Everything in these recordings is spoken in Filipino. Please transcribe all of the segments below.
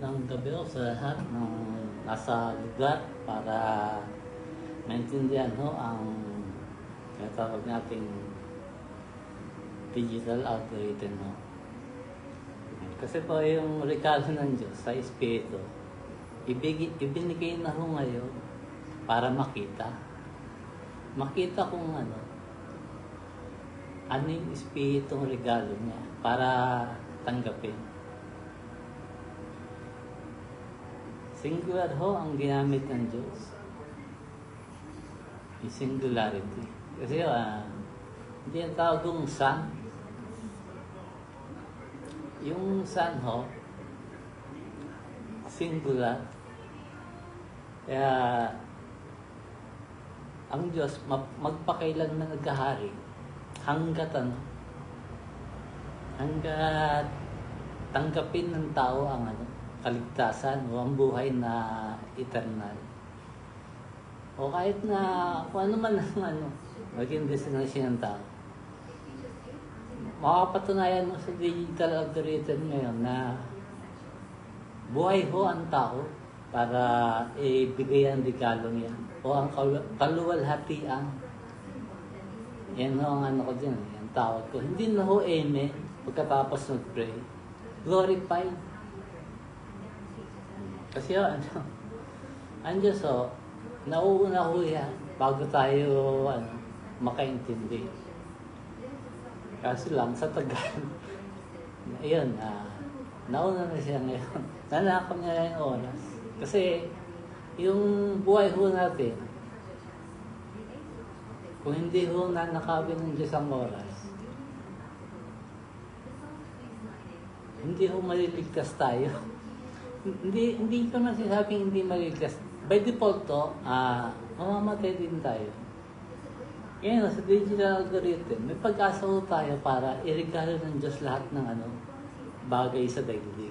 Magandang gabi ho sa lahat ng nasa lugar para maintindihan ho ang tinatawag nating digital algorithm ho. Kasi po yung regalo ng Diyos sa Espiritu, ibinigay na ho ngayon para makita. Makita kung ano yung Espiritong regalo niya para tanggapin. Singular ho ang ginamit ng Diyos. Yung singularity. Kasi hindi ang tawag kong sun. Yung sun ho, singular. Kaya ang Diyos magpakailan na naghahari hanggat tanggapin ng tao ang kaligtasan o ang buhay na eternal. O kahit na kung ano man ang maging destination ng tao. Makapatunayan mo sa digital algorithm ngayon na buhay ho ang tao para ibigay ang regalo niya o ang kaluwalhatian. Yan ho ang ko dyan, yung tawag ko. Hindi na ho amen pagkatapos mag-pray. Glorified. Kasi ang Diyos nauuna ho yan bago tayo makaintindi. Kasi lang sa tagal, ayun, nauna na siya ngayon. Nanakap niya yung oras. Kasi yung buhay ho natin, kung hindi ho nanakawin ng Diyos ang oras, hindi ho maliligtas tayo. Hindi ko nasasabing hindi maliligtas. By default mamamatay din tayo. Ngayon, sa digital algorithm, may pag-asa ho tayo para iregalo ng Diyos lahat ng bagay sa daigdig.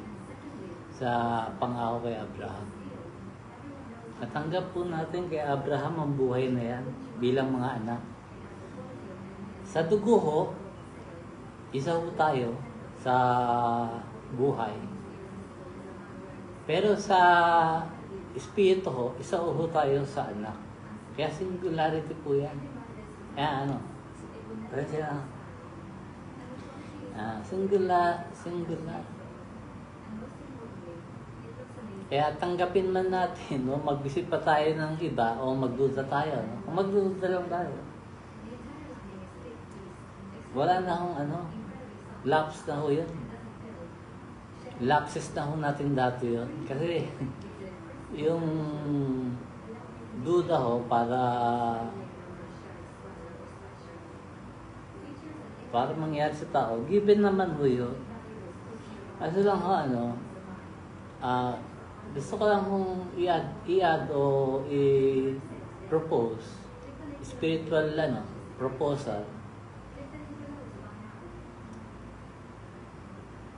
Sa pangako kay Abraham. Natanggap po natin kay Abraham ang buhay na yan bilang mga anak. Sa dugo ho, isa ho tayo sa buhay. Pero sa Espiritu ho, isa ho tayo sa anak. Kaya singularity po yan. Kaya kasi singular. Kaya tanggapin man natin, mag-isip pa tayo ng iba o magduda tayo. Kung magduda lang tayo. Wala na akong lapse na ho yun. Lapses na ho natin dati yun. Kasi yung duda ho para mangyari sa tao, given naman ho yun. Kasi lang ho gusto ko lang kung i-add o i-propose spiritual proposal.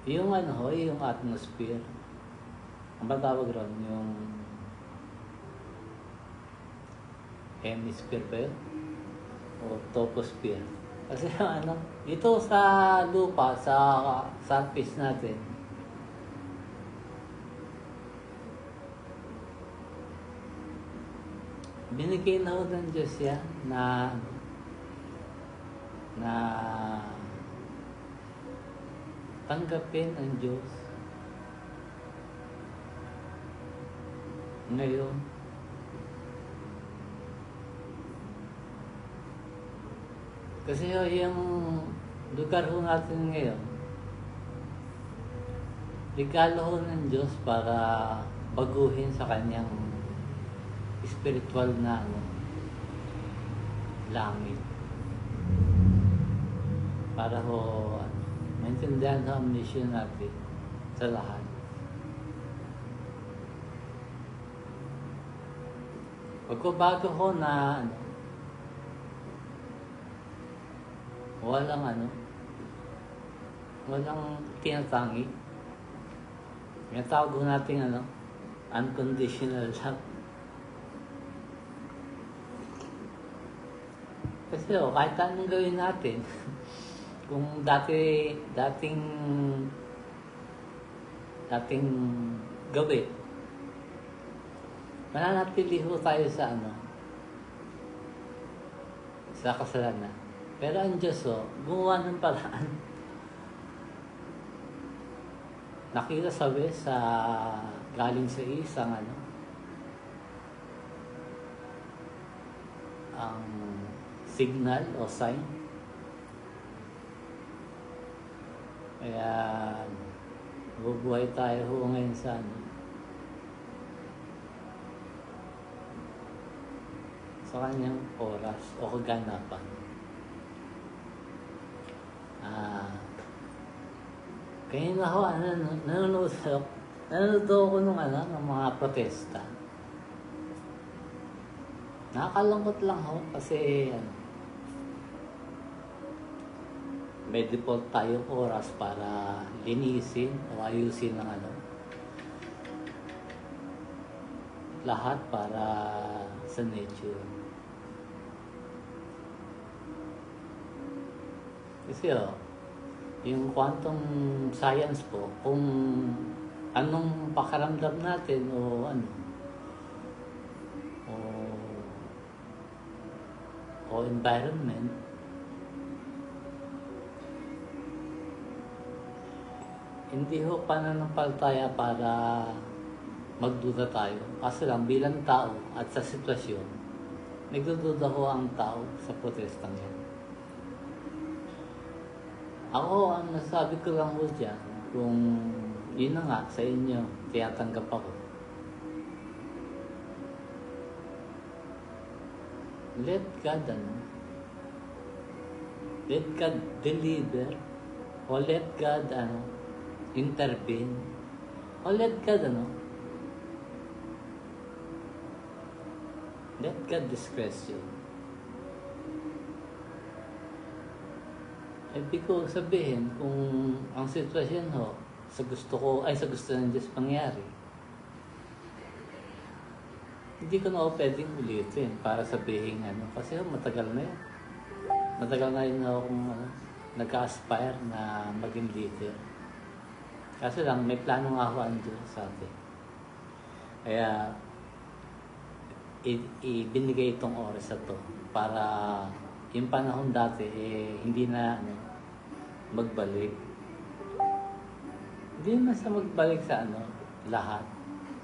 Yung yung atmosphere. Ang batawag ron, yung hemisphere ba yun? O toposphere. Kasi dito sa lupa, sa surface natin, binigay na ho ng Diyos yan na tanggapin ang Diyos ngayon. Kasi yung lugar ho natin ngayon, regalo ho ng Diyos para baguhin sa kanyang spiritual na langit. Para ho maintindihan ang mission natin sa lahat. Pagbabago ho na walang tinatangi. Yung tawag ho natin unconditional love. Kasi kahit anong gawin natin, kung dating gawin. Mananatili ho tayo sa sa kasalanan. Pero ang Diyos gumawa ng paraan. Nakita sa galing sa isang ang signal o sign. Kaya bubuhay tayo ho ngayon sa sa kanyang oras o kaganapan. Kaya na ho, nanonood ako ng mga protesta. Nakakalungkot lang ho kasi may default tayong oras para linisin o ayusin ng lahat para sa nature. Kasi yung quantum science po, kung anong pakaramdam natin o environment, hindi ho pananampalataya para magduda tayo. Kasi lang bilang tao at sa sitwasyon, nagdududa ho ang tao sa protestang yan. Ako, ang nasabi ko lang ho dyan, kung yun na nga sa inyo, tiyatanggap ako. Let God deliver, o let God intervene, o let God let God disgrace you. Ibig ko sabihin, kung ang sitwasyon sa gusto ng Diyos pangyari, hindi ko na pwedeng ulitin para sabihin kasi matagal na yun. Matagal na yun akong nag-aspire na maging leader. Kasi lang, may plano nga ako ang Diyos sa atin. Kaya, ibinigay itong oras na to para yung panahon dati hindi na magbalik. Hindi naman sa magbalik sa lahat,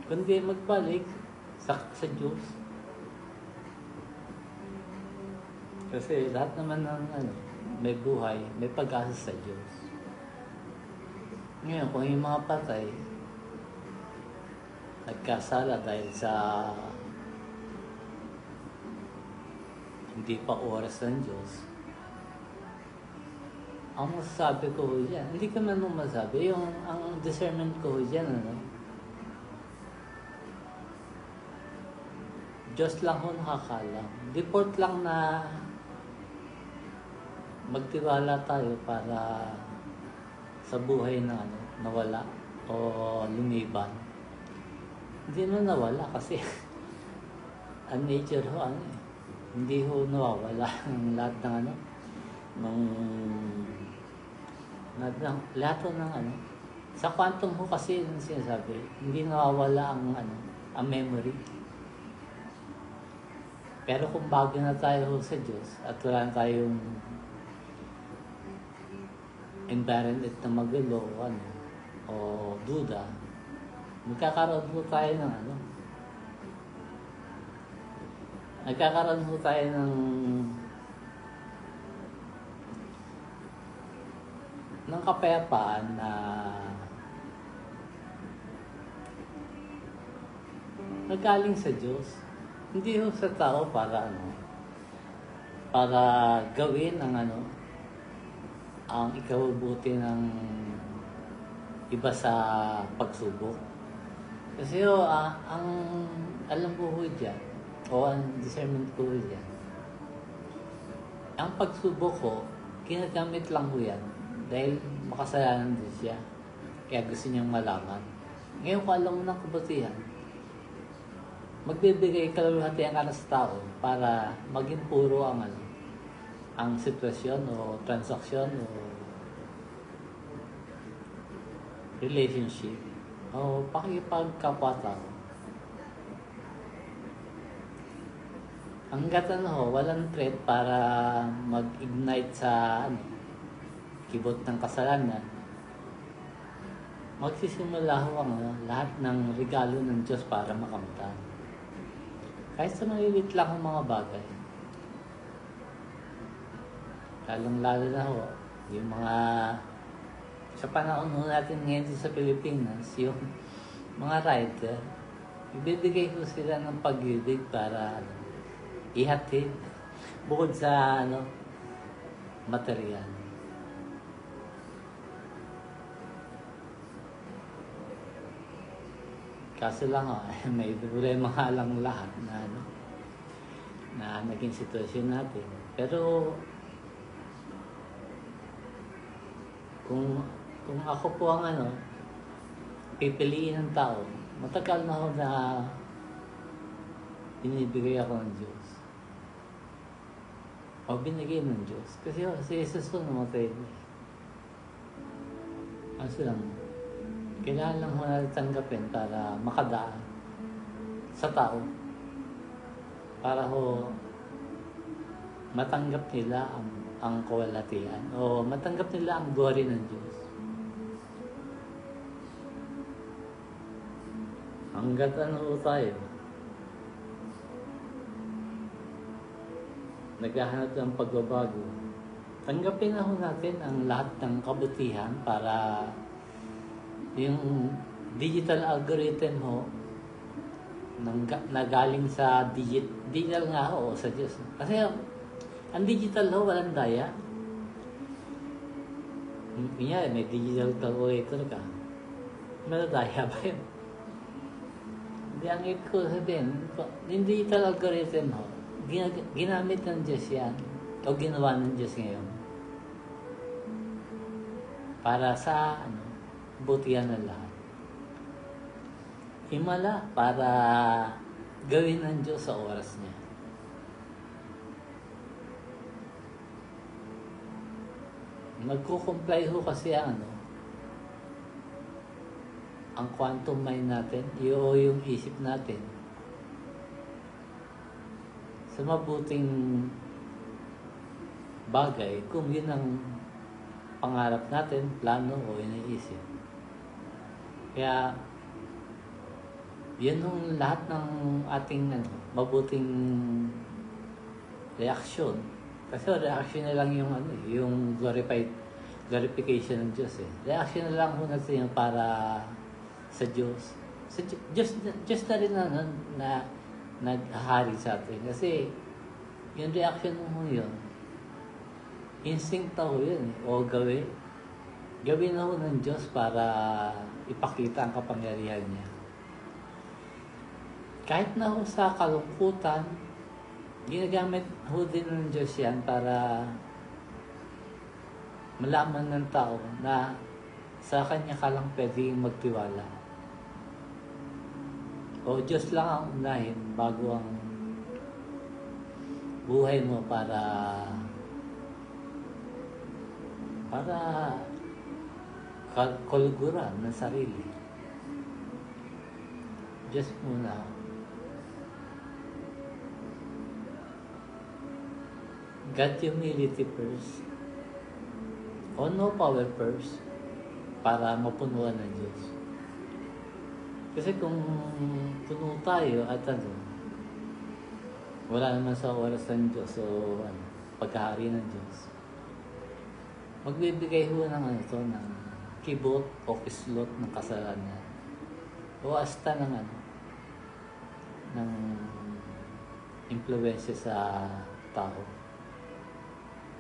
kundi magbalik sa Diyos. Kasi lahat naman ng may buhay, may pag-asa sa Diyos. Ngayon, kung yung mga patay nagkasala dahil sa hindi pa oras ng Diyos, ang masasabi ko dyan, hindi ka man masabi, ang discernment ko dyan, Diyos lang ho nakakalam. Default lang na magtiwala tayo para sa buhay na nawala o lumiban. Hindi na nawala kasi ang nature ho hindi ho nawawala ang lahat ng lahat ng sa quantum ho kasi yung sinasabi, hindi nawawala ang memory. Pero kung bago na tayo sa Diyos at wala na tayong environment na magulo o duda, magkakaroon po tayo ng kapayapaan na nagaling sa Diyos. Hindi ho sa tao para gawin ang ikabubuti ng iba sa pagsubok. Kasi ang alam ko ho dyan, o ang discernment ko ho dyan, ang pagsubok ko, ginagamit lang ho yan dahil makasalanan din siya. Kaya gusto niyang malaman. Ngayon, kung alam mo ng kabutihan, magbibigay kaluluhatian ka na sa tao para maging puro ang sitwasyon o transaksyon o relationship o pakipagkapwa-tao. Hanggat walang threat para mag-ignite sa kibot ng kasalanan, magsisimula ang lahat ng regalo ng Diyos para makamtan. Kahit sa malilit lang ang mga bagay. Lalong-lalo na yung mga sa panahon natin ngayon sa Pilipinas, yung mga rider, ibibigay ko sila ng pag-ibig para ihatid bukod sa material. Kaso lang may problema nga lang lahat na naging sitwasyon natin. Pero kung ako po ang pipiliin ng tao, matagal na na binibigay ako ng Diyos. O binigay ng Diyos. Kasi si Jesus po namatay. Kasi lang, kailangan lang natin tanggapin para makadaan sa tao. Para matanggap nila ang kawalatian o matanggap nila ang glory ng Diyos. Hanggat tayo, naghahanap ng pagbabago, tanggapin natin ang lahat ng kabutihan para yung digital algorithm na galing sa digital nga sa Diyos. Kasi ang digital walang daya. Kunyari, may digital calculator ka. May daya ba yun? Hindi, ang ibig ko sabihin, yung digital algorithm ginamit ng Diyos yan o ginawa ng Diyos ngayon para sa butihan ng lahat. Himala para gawin ng Diyos sa oras niya. Magkukumply kasi ang quantum mind natin, yung isip natin sa mabuting bagay kung yun ang pangarap natin, plano o iniisip. Kaya yun yung lahat ng ating mabuting reaksyon. Kasi reaction na lang yung glorification ng Diyos Reaction na lang natin yung para sa Diyos. Sa Diyos na rin na naghahari sa atin. Kasi yung reaction mo yun, instinct yun o gawin ng Diyos para ipakita ang kapangyarihan niya. Kahit na sa kalungkutan, ginagamit din ng Diyos yan para malaman ng tao na sa Kanya ka lang pwedeng magtiwala. O Diyos lang ang unahin bago ang buhay mo para kalguran ng sarili. Diyos muna. God humility first. O no power first para mapunuan ng Diyos. Kasi kung puno tayo at wala naman sa oras ng Diyos o pagkahari ng Diyos, magbibigay ng ng kibot o kislot ng kasalanan o hasta ng impluwensya sa tao.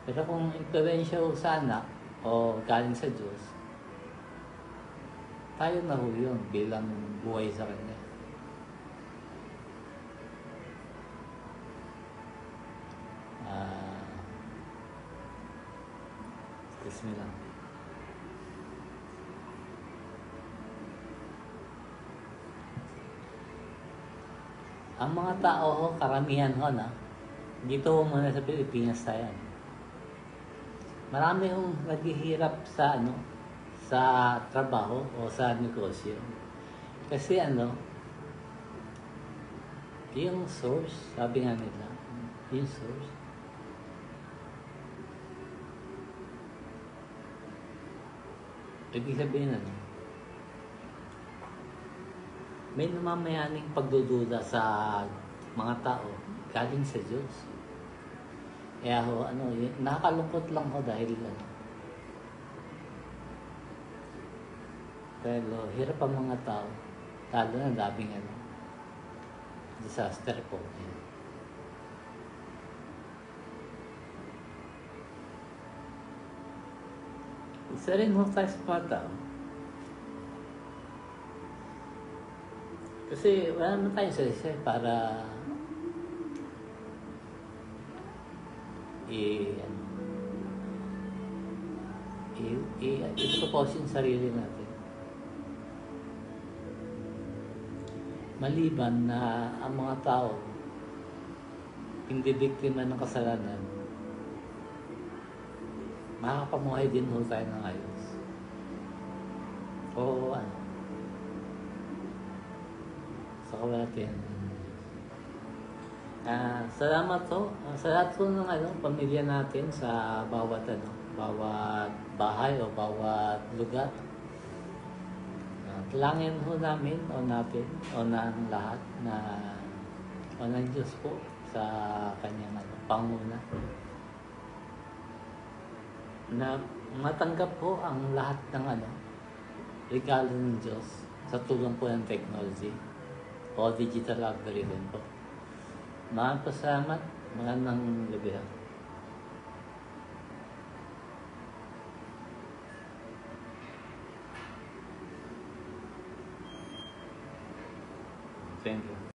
Pero kung impluwensya sa anak o galing sa Diyos, tayo na yun bilang buhay sa Kanya. Excuse me lang. Ang mga tao karamihan dito muna sa Pilipinas tayo. Marami naghihirap sa sa trabaho o sa negosyo. Kasi ano, yung source, sabi nga nila, yung source, ibig sabihin ano, may namamayaning pagdududa sa mga tao galing sa Diyos. Kaya ho, ano, nakakalungkot lang ho dahil ano, pero hirap ang mga tao, lalo na daming ano, disaster po. Isa rin ho tayo sa mga tao. Kasi wala naman tayong salisa para ano, i-propose yung sarili natin. Maliban na ang mga tao hindi biktima ng kasalanan, makakapamuhay din ho tayo ng ayos. O ano, sa kawalan. Salamat ho sa lahat po ng ano, pamilya natin sa bawat ano, bawat bahay o bawat lugar. Talangin ho namin o natin o ng lahat na o ng Diyos po sa kanyang ano, panguna na matanggap po ang lahat ng ano, regalo ng Diyos sa tulong po ng technology o digital algorithm po. Maraming pasalamat, magandang gabi. Thank you.